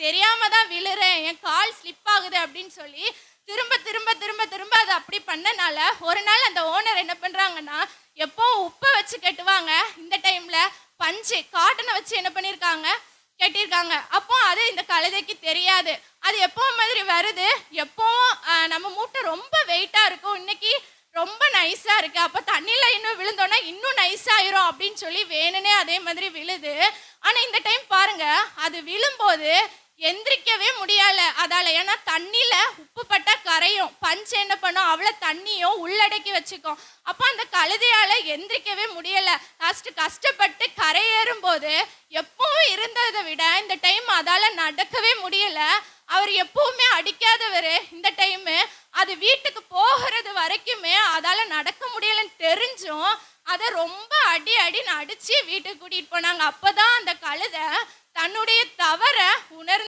தெரியாம தான் விழுறேன், என் கால் ஸ்லிப் ஆகுது அப்படின்னு சொல்லி திரும்ப திரும்ப திரும்ப திரும்ப அதை அப்படி பண்ணனால ஒரு நாள் அந்த ஓனர் என்ன பண்றாங்கன்னா, எப்பவும் உப்பை வச்சு கட்டுவாங்க, இந்த டைம்ல பஞ்சு காட்டனை வச்சு என்ன பண்ணியிருக்காங்க, கட்டியிருக்காங்க. அப்போ அது இந்த கழுதைக்கு தெரியாது. அது எப்பவும் மாதிரி வருது, எப்பவும் நம்ம மூட்டை ரொம்ப வெயிட்டா இருக்கும், இன்னைக்கு ரொம்ப நைஸா இருக்கு, அப்ப தண்ணியில இன்னும் விழுந்தோன்னா இன்னும் நைஸாயிரும் அப்படின்னு சொல்லி வேணுனே அதே மாதிரி விழுது. ஆனா இந்த டைம் பாருங்க, அது விழும்போது எந்திரிக்கவே முடியல அதால. ஏன்னா தண்ணியில உப்பு பட்டா கரையும், பஞ்சு என்ன பண்ணும், அவ்வளோ தண்ணியும் உள்ளடக்கி வச்சுக்கும். அப்போ அந்த கழுதையால எந்திரிக்கவே முடியல. லாஸ்ட் கஷ்டப்பட்டு கரையேறும் போது எப்பவும் இருந்ததை விட இந்த டைம் அதால நடக்கவே முடியல. அவர் எப்பவுமே அடிக்காதவர், இந்த டைமு அது வீட்டுக்கு போகிறது வரைக்குமே அதால நடக்க முடியலன்னு தெரிஞ்சும் அதை ரொம்ப அடி அடின்னு அடிச்சு வீட்டுக்கு கூட்டிட்டு போனாங்க. அப்பதான் அந்த கழுதை தன்னுடைய தவற உணர்ந்து